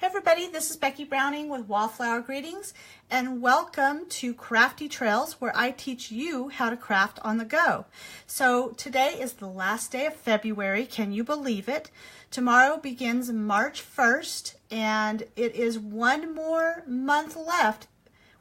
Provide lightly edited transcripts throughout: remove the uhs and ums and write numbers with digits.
Everybody, this is Becky Browning with Wallflower Greetings, and welcome to Crafty Trails, where I teach you how to craft on the go. So today is the last day of February. Can you believe it? Tomorrow begins March 1st, and it is one more month left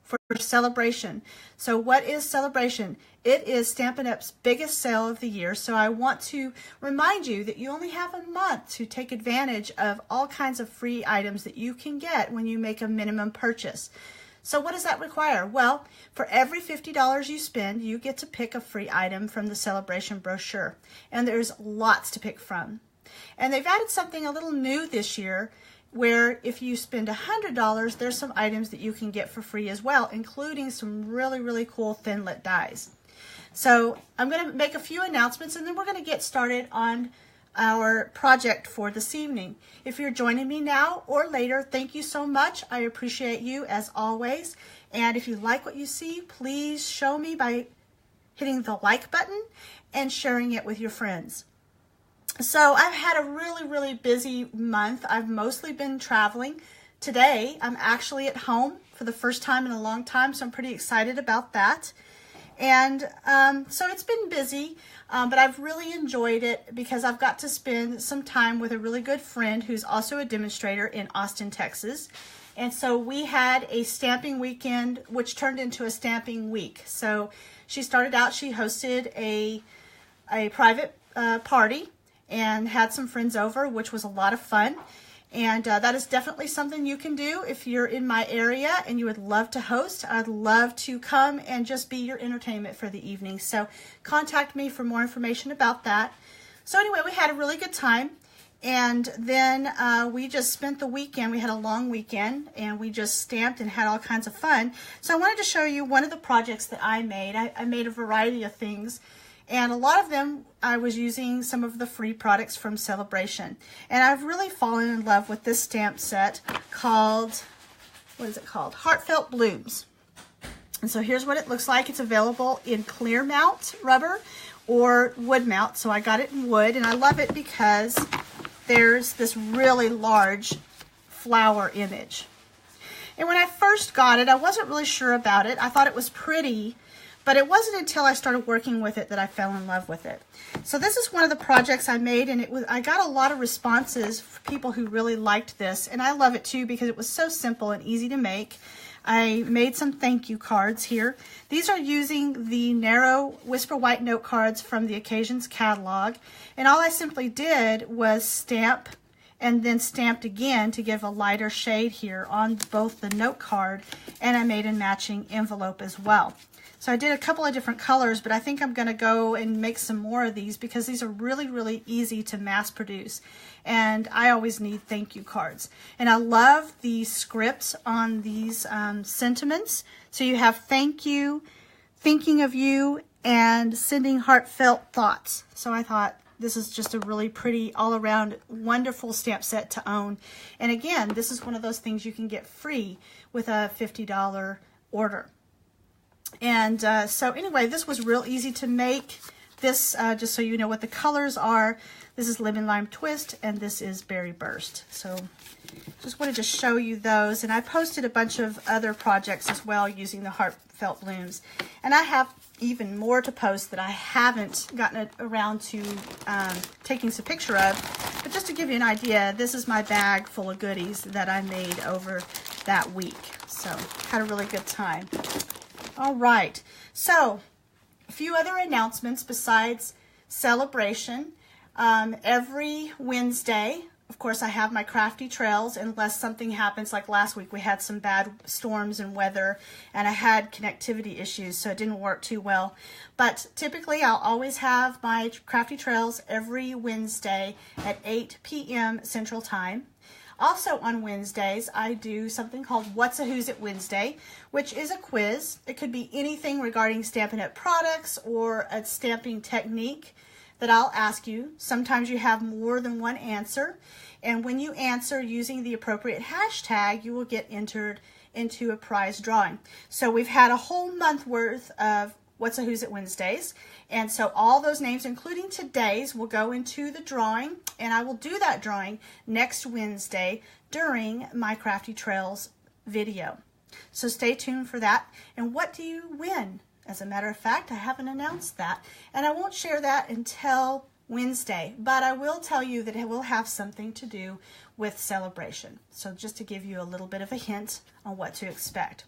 for Sale-a-bration. So what is Sale-a-bration? It is Stampin' Up's biggest sale of the year, so I want to remind you that you only have a month to take advantage of all kinds of free items that you can get when you make a minimum purchase. So what does that require? Well, for every $50 you spend, you get to pick a free item from the Sale-a-bration brochure, and there's lots to pick from. And they've added something a little new this year, where if you spend $100, there's some items that you can get for free as well, including some really cool thin lit dies. So I'm going to make a few announcements, and then we're going to get started on our project for this evening. If you're joining me now or later, thank you so much. I appreciate you as always. And if you like what you see, please show me by hitting the like button and sharing it with your friends. So I've had a really busy month. I've mostly been traveling. Today, I'm actually at home for the first time in a long time, so I'm pretty excited about that. And so it's been busy, but I've really enjoyed it because I've got to spend some time with a really good friend who's also a demonstrator in Austin, Texas. And so we had a stamping weekend, which turned into a stamping week. So she started out, she hosted a private party and had some friends over, which was a lot of fun. And that is definitely something you can do if you're in my area and you would love to host. I'd love to come and just be your entertainment for the evening. So contact me for more information about that. So anyway, we had a really good time. And then we just spent the weekend. We had a long weekend and we just stamped and had all kinds of fun. So I wanted to show you one of the projects that I made. I made a variety of things. And a lot of them, I was using some of the free products from Sale-a-bration. And I've really fallen in love with this stamp set called, what is it called? Heartfelt Blooms. And so here's what it looks like. It's available in clear mount rubber or wood mount. So I got it in wood, and I love it because there's this really large flower image. And when I first got it, I wasn't really sure about it. I thought it was pretty, but it wasn't until I started working with it that I fell in love with it. So this is one of the projects I made, and I got a lot of responses from people who really liked this, and I love it too because it was so simple and easy to make. I made some thank you cards here. These are using the narrow Whisper White note cards from the Occasions catalog, and all I simply did was stamp and then stamped again to give a lighter shade here on both the note card, and I made a matching envelope as well. So I did a couple of different colors, but I think I'm going to go and make some more of these because these are really easy to mass produce. And I always need thank you cards. And I love the scripts on these sentiments. So you have thank you, thinking of you, and sending heartfelt thoughts. So I thought this is just a really pretty, all-around, wonderful stamp set to own. And again, this is one of those things you can get free with a $50 order. And so anyway, this was real easy to make. This, just so you know what the colors are, this is Lemon Lime Twist, and this is Berry Burst. So just wanted to show you those. And I posted a bunch of other projects as well using the Heartfelt Blooms. And I have even more to post that I haven't gotten around to taking some picture of. But just to give you an idea, this is my bag full of goodies that I made over that week. So had a really good time. All right, so a few other announcements besides Sale-a-bration. Every Wednesday, of course, I have my Crafty Trails unless something happens. Like last week, we had some bad storms and weather, and I had connectivity issues, so it didn't work too well. But typically, I'll always have my Crafty Trails every Wednesday at 8 p.m. Central Time. Also on Wednesdays, I do something called What's a Who's It Wednesday, which is a quiz. It could be anything regarding Stampin' Up! Products or a stamping technique that I'll ask you. Sometimes you have more than one answer, and when you answer using the appropriate hashtag, you will get entered into a prize drawing. So we've had a whole month worth of What's a Who's It Wednesdays. And so all those names, including today's, will go into the drawing, and I will do that drawing next Wednesday during my Crafty Trails video. So stay tuned for that. And what do you win? As a matter of fact, I haven't announced that, and I won't share that until Wednesday, but I will tell you that it will have something to do with Sale-a-bration. So just to give you a little bit of a hint on what to expect.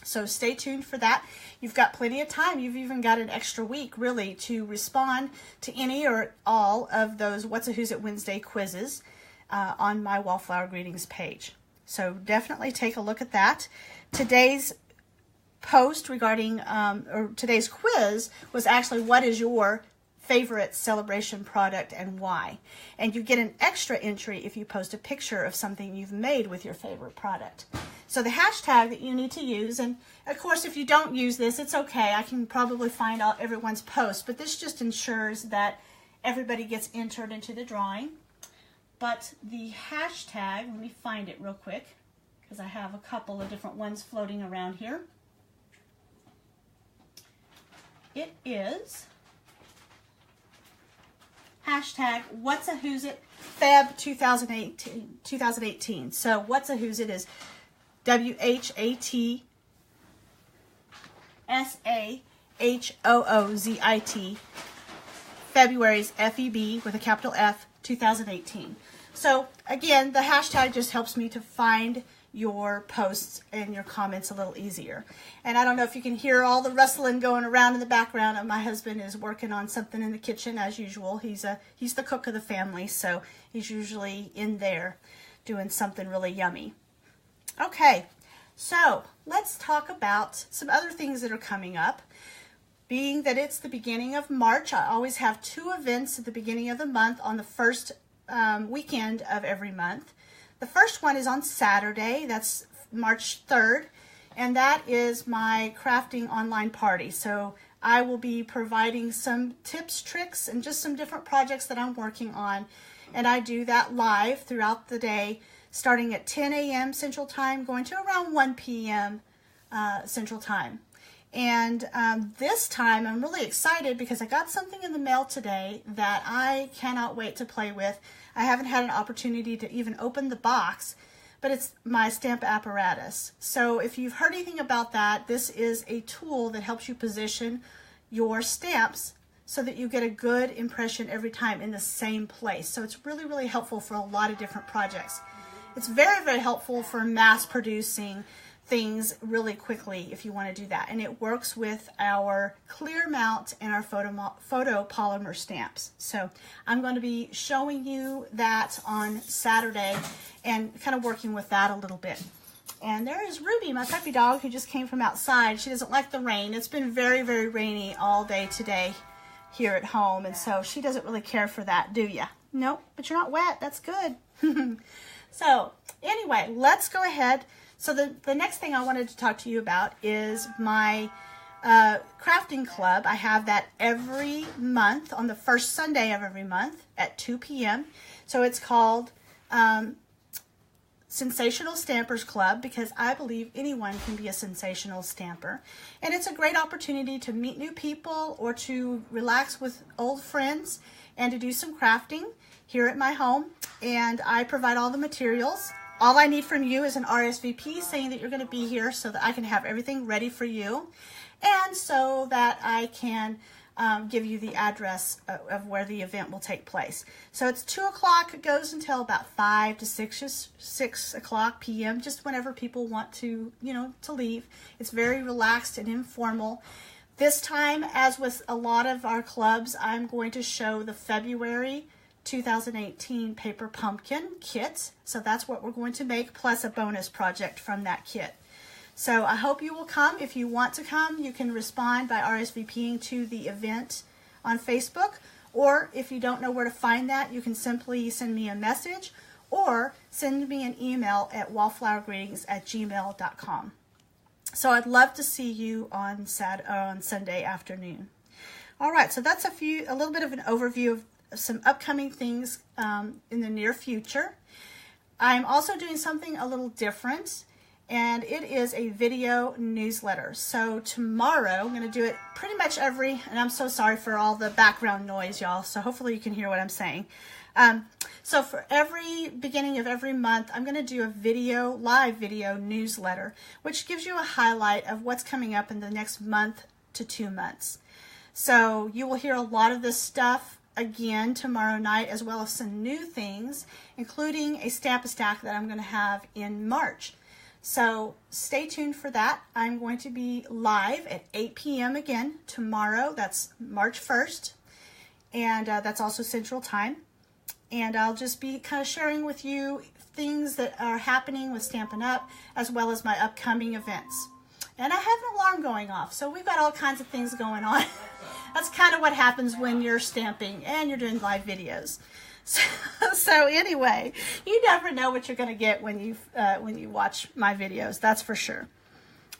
So stay tuned for that. You've got plenty of time. You've even got an extra week, really, to respond to any or all of those What's a Who's It Wednesday quizzes on my Wallflower Greetings page. So definitely take a look at that. Today's post regarding, or today's quiz was actually, what is your favorite Sale-a-bration product and why? And you get an extra entry if you post a picture of something you've made with your favorite product. So the hashtag that you need to use, and of course if you don't use this, it's okay. I can probably find out everyone's post, but this just ensures that everybody gets entered into the drawing. But the hashtag, let me find it real quick, because I have a couple of different ones floating around here. It is hashtag What's a Who's It Feb 2018. So What's a Who's It is WHATSAHOOZIT. February's FEB with a capital F 2018. So again, the hashtag just helps me to find your posts and your comments a little easier. And I don't know if you can hear all the rustling going around in the background. My husband is working on something in the kitchen as usual. He's the cook of the family, so he's usually in there doing something really yummy. Okay, so let's talk about some other things that are coming up. Being that it's the beginning of March, I always have 2 events at the beginning of the month on the first weekend of every month. The first one is on Saturday, that's March 3rd, and that is my crafting online party. So I will be providing some tips, tricks, and just some different projects that I'm working on. And I do that live throughout the day, starting at 10 a.m. Central Time, going to around 1 p.m. Central Time. And this time I'm really excited because I got something in the mail today that I cannot wait to play with. I haven't had an opportunity to even open the box, but it's my stamp apparatus. So if you've heard anything about that, this is a tool that helps you position your stamps so that you get a good impression every time in the same place. So it's really, really helpful for a lot of different projects. It's very, very helpful for mass producing things really quickly if you want to do that. And it works with our clear mount and our photo polymer stamps. So I'm going to be showing you that on Saturday and kind of working with that a little bit. And there is Ruby, my puppy dog, who just came from outside. She doesn't like the rain. It's been very, very rainy all day today here at home, and so she doesn't really care for that, do ya? Nope, but you're not wet. That's good. So anyway, let's go ahead. So the next thing I wanted to talk to you about is my crafting club. I have that every month on the first Sunday of every month at 2 p.m. So it's called Sensational Stampers Club, because I believe anyone can be a sensational stamper. And it's a great opportunity to meet new people or to relax with old friends and to do some crafting here at my home. And I provide all the materials. All I need from you is an RSVP saying that you're going to be here so that I can have everything ready for you and so that I can give you the address of where the event will take place. So it's 2 o'clock. It goes until about 5 to 6 o'clock p.m., just whenever people want to, to leave. It's very relaxed and informal. This time, as with a lot of our clubs, I'm going to show the February 2018 paper pumpkin kit. So that's what we're going to make, plus a bonus project from that kit. So I hope you will come. If you want to come, you can respond by RSVPing to the event on Facebook, or if you don't know where to find that, you can simply send me a message or send me an email at wallflowergreetings@gmail.com. So I'd love to see you on Sunday afternoon. All right, so that's a little bit of an overview of some upcoming things in the near future. I'm also doing something a little different, and it is a video newsletter. So tomorrow, I'm going to do it pretty much every, and I'm so sorry for all the background noise, y'all, so hopefully you can hear what I'm saying. So for every beginning of every month, I'm going to do a live video newsletter, which gives you a highlight of what's coming up in the next month to 2 months. So you will hear a lot of this stuff again tomorrow night, as well as some new things, including a Stamp-a-Stack that I'm going to have in March. So stay tuned for that. I'm going to be live at 8 p.m. again tomorrow. That's March 1st. And that's also Central Time. And I'll just be kind of sharing with you things that are happening with Stampin' Up, as well as my upcoming events. And I have an alarm going off, so we've got all kinds of things going on. That's kind of what happens when you're stamping and you're doing live videos. So anyway, you never know what you're going to get when you watch my videos. That's for sure.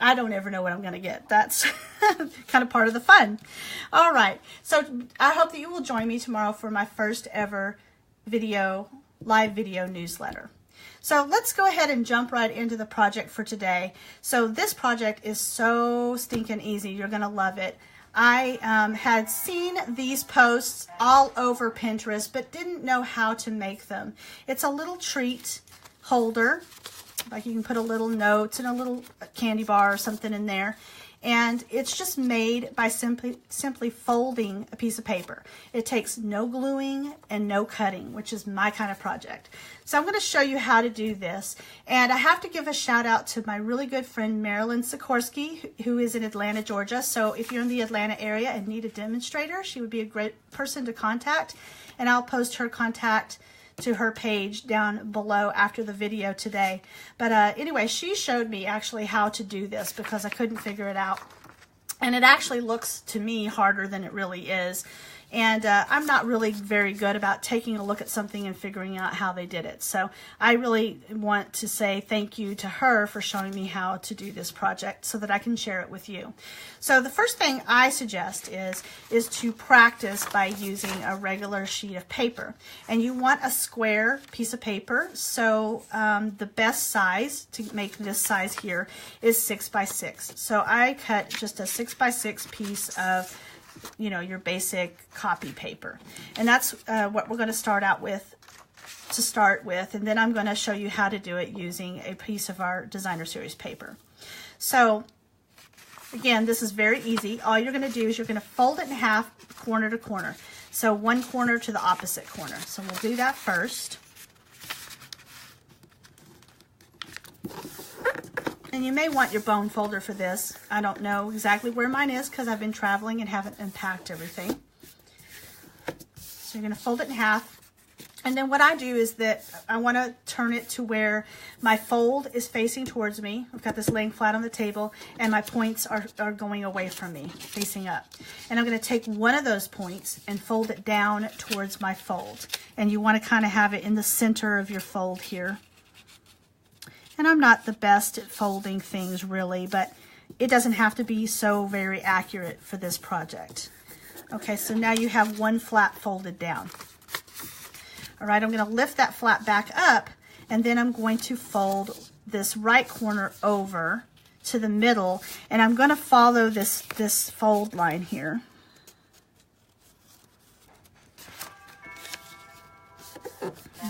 I don't ever know what I'm going to get. That's kind of part of the fun. All right. So I hope that you will join me tomorrow for my first ever live video newsletter. So let's go ahead and jump right into the project for today. So this project is so stinking easy. You're going to love it. I had seen these posts all over Pinterest, but didn't know how to make them. It's a little treat holder, like you can put a little notes and a little candy bar or something in there. And it's just made by simply folding a piece of paper. It takes no gluing and no cutting, which is my kind of project. So I'm going to show you how to do this. And I have to give a shout out to my really good friend, Marilyn Sikorsky, who is in Atlanta, Georgia. So if you're in the Atlanta area and need a demonstrator, she would be a great person to contact. And I'll post her contact to her page down below after the video today. But anyway, she showed me actually how to do this because I couldn't figure it out. And it actually looks to me harder than it really is. And I'm not really very good about taking a look at something and figuring out how they did it. So I really want to say thank you to her for showing me how to do this project so that I can share it with you. So the first thing I suggest is to practice by using a regular sheet of paper. And you want a square piece of paper. So the best size to make this size here is 6 by 6. So I cut just a 6 by 6 piece of your basic copy paper. And that's what we're going to start with, and then I'm going to show you how to do it using a piece of our designer series paper. So again, this is very easy. All you're going to do is you're going to fold it in half, corner to corner. So one corner to the opposite corner. So we'll do that first. And you may want your bone folder for this. I don't know exactly where mine is because I've been traveling and haven't unpacked everything. So you're going to fold it in half. And then what I do is that I want to turn it to where my fold is facing towards me. I've got this laying flat on the table and my points are going away from me, facing up. And I'm going to take one of those points and fold it down towards my fold. And you want to kind of have it in the center of your fold here. And I'm not the best at folding things really, but it doesn't have to be so very accurate for this project. Okay, so now you have one flap folded down. All right, I'm going to lift that flap back up, and then I'm going to fold this right corner over to the middle, and I'm going to follow this fold line here.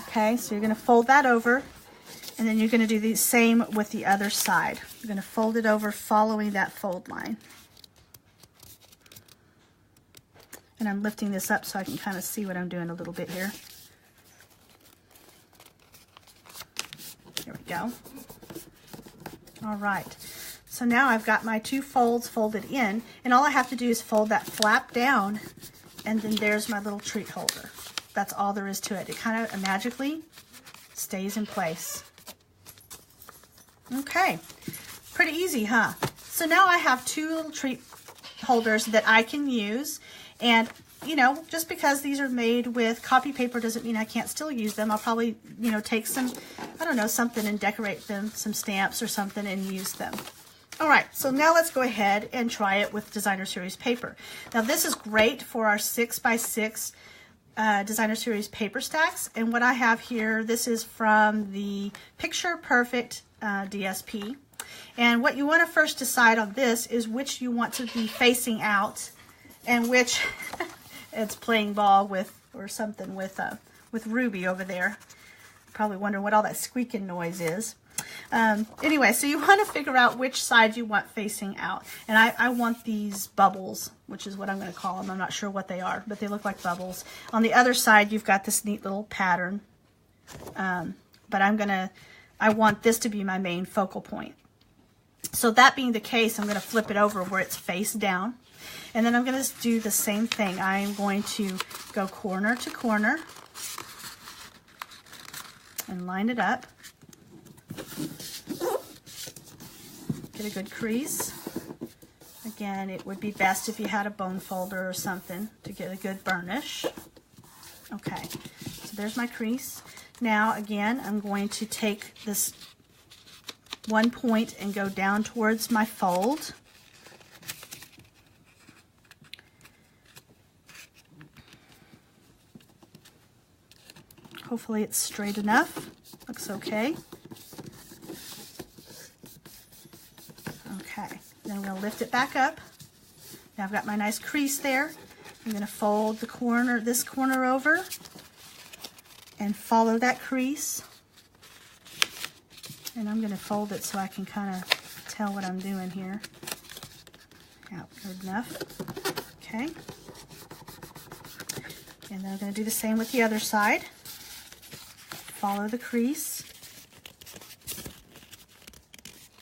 Okay, so you're going to fold that over. And then you're going to do the same with the other side. You're going to fold it over following that fold line. And I'm lifting this up so I can kind of see what I'm doing a little bit here. There we go. All right. So now I've got my two folds folded in, and all I have to do is fold that flap down, and then there's my little treat holder. That's all there is to it. It kind of magically stays in place. Okay, pretty easy, huh? So now I have two little treat holders that I can use, and just because these are made with copy paper doesn't mean I can't still use them. I'll probably, take some, I don't know, something and decorate them, some stamps or something, and use them. All right, so now let's go ahead and try it with designer series paper. Now this is great for our 6 by 6 designer series paper stacks, and what I have here, this is from the Picture Perfect DSP, And what you want to first decide on this is which you want to be facing out and which it's playing ball with or something with Ruby over there. Probably wondering what all that squeaking noise is. Anyway, so you want to figure out which side you want facing out. And I want these bubbles, which is what I'm going to call them. I'm not sure what they are, but they look like bubbles. On the other side, you've got this neat little pattern. But I want this to be my main focal point. So that being the case, I'm going to flip it over where it's face down. And then I'm going to do the same thing. I am going to go corner to corner and line it up. Get a good crease. Again, it would be best if you had a bone folder or something to get a good burnish. Okay, so there's my crease. Now, again, I'm going to take this one point and go down towards my fold. Hopefully it's straight enough. Looks okay. Okay, then I'm going to lift it back up. Now I've got my nice crease there. I'm going to fold the corner, this corner over and follow that crease. And I'm going to fold it so I can kind of tell what I'm doing here. Yeah, good enough. Okay. And then I'm going to do the same with the other side. Follow the crease.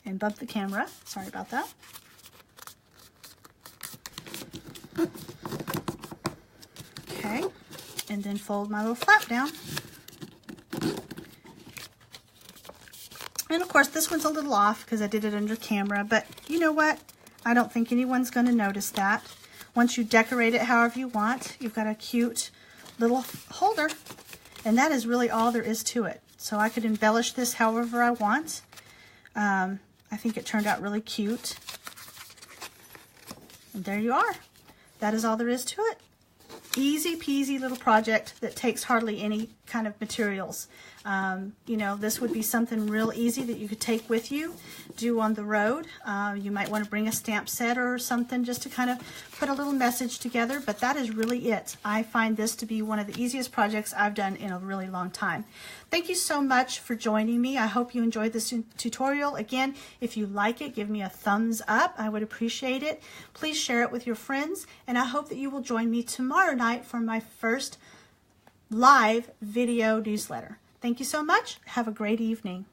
And bump the camera. Sorry about that. Okay. And then fold my little flap down. And of course, this one's a little off because I did it under camera, but you know what? I don't think anyone's going to notice that. Once you decorate it however you want, you've got a cute little holder, and that is really all there is to it. So I could embellish this however I want. I think it turned out really cute. And there you are. That is all there is to it. Easy peasy little project that takes hardly any kind of materials. You know, this would be something real easy that you could take with you, do on the road. You might want to bring a stamp set or something just to kind of put a little message together, but that is really it. I find this to be one of the easiest projects I've done in a really long time. Thank you so much for joining me. I hope you enjoyed this tutorial. Again, if you like it, give me a thumbs up. I would appreciate it. Please share it with your friends, and I hope that you will join me tomorrow night for my first live video newsletter. Thank you so much. Have a great evening.